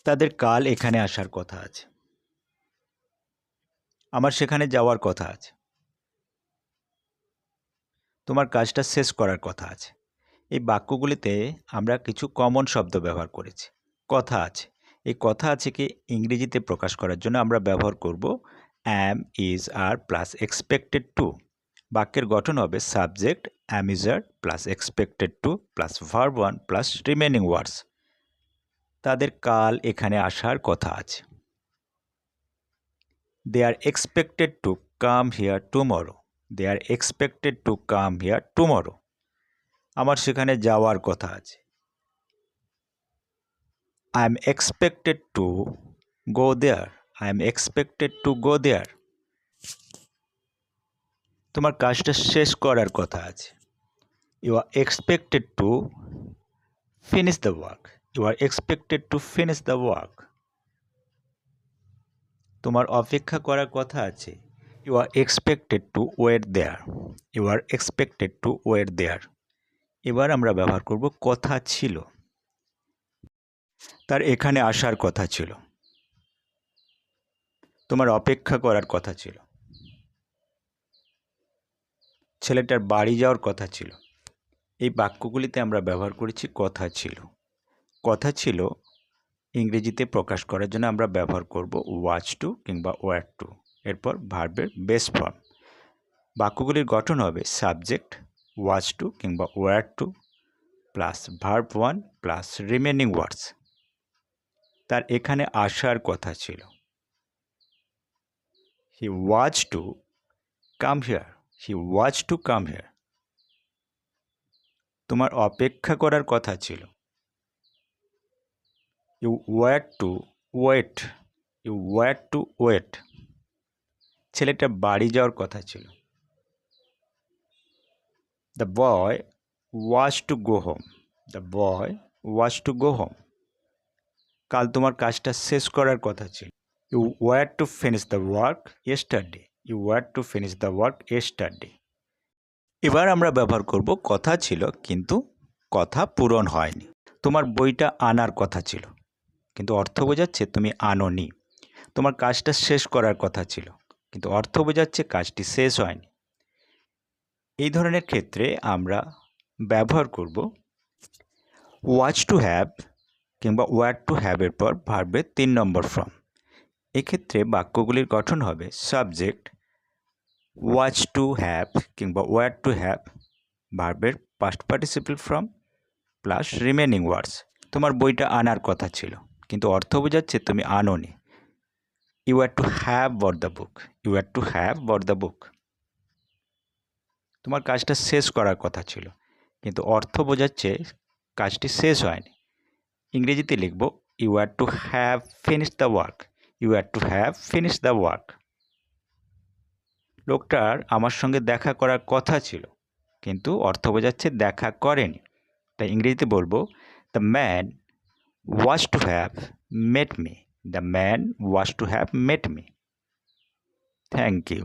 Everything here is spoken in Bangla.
তাদের কাল এখানে আসার কথা আছে। আমার সেখানে যাওয়ার কথা আছে। তোমার কাজটা শেষ করার কথা আছে। এই বাক্যগুলিতে আমরা কিছু কমন শব্দ ব্যবহার করেছি। কথা আছে। এই কথা আছে কি ইংরেজিতে প্রকাশ করার জন্য আমরা ব্যবহার করব am, is, are plus expected to. বাক্যের গঠন হবে subject am, is, are plus expected to plus verb one plus remaining words. তাদের কাল এখানে আসার কথা আছে। They are expected to come here tomorrow. They are expected to come here tomorrow. আমার সেখানে যাওয়ার কথা আছে। I am expected to go there. I am expected to go there. তোমার কাজটা শেষ করার কথা আছে। You are expected to finish the work. You are expected to finish the work. তোমার অপেক্ষা করার কথা আছে। You are expected to wait there. You are expected to wait there. এবার আমরা ব্যবহার করব কথা ছিল। তার এখানে আসার কথা ছিল। তোমার অপেক্ষা করার কথা ছিল। ছেলেটার বাড়ি যাওয়ার কথা ছিল। এই বাক্যগুলিতে আমরা ব্যবহার করেছি কথা ছিল। কথা ছিল ইংরেজিতে প্রকাশ করার জন্য আমরা ব্যবহার করব ওয়াচ টু কিংবা ওয়ার টু, এরপর ভার্বের বেস ফর্ম। বাক্যগুলির গঠন হবে সাবজেক্ট ওয়াচ টু কিংবা were to plus verb one plus remaining words. তার এখানে আসার কথা ছিল। He was to come here. He was to come here. তোমার অপেক্ষা করার কথা ছিল। You were to wait. You were to wait. ছেলেটা বাড়ি যাওয়ার কথা ছিল। The boy was to go home. The boy was to go home. কাল তোমার কাজটা শেষ করার কথা ছিল। You were to finish the work yesterday. You were to finish the work yesterday. এবার আমরা ব্যবহার করব কথা ছিল কিন্তু কথা পূরণ হয়নি। তোমার বইটা আনার কথা ছিল কিন্তু অর্থ বোঝাচ্ছে তুমি আনোনি। তোমার কাজটা শেষ করার কথা ছিল কিন্তু অর্থ বোঝাচ্ছে কাজটি শেষ হয়নি। এই ধরনের ক্ষেত্রে আমরা ব্যবহার করব ওয়াচ টু হ্যাভ কিংবা ওয়ার টু হ্যাভের পর ভার্বের 3 নম্বর ফর্ম। এক্ষেত্রে বাক্যগুলির গঠন হবে সাবজেক্ট ওয়াচ টু হ্যাভ কিংবা ওয়ার টু হ্যাভ ভার্বের past participle form plus remaining words. তোমার বইটা আনার কথা ছিল কিন্তু অর্থ বোঝাচ্ছে তুমি আনোনি। You are to have bought the book. You are to have bought the book. তোমার কাজটা শেষ করার কথা ছিল কিন্তু অর্থ বোঝাচ্ছে কাজটি শেষ হয়নি। ইংরেজিতে লিখব you are to have finish the work. You are to have finish the work. লোকটার আমার সঙ্গে দেখা করার কথা ছিল কিন্তু অর্থ বোঝাচ্ছে দেখা করেনি। তাই ইংরেজিতে বলবো the man was to have met me. The man was to have met me. Thank you.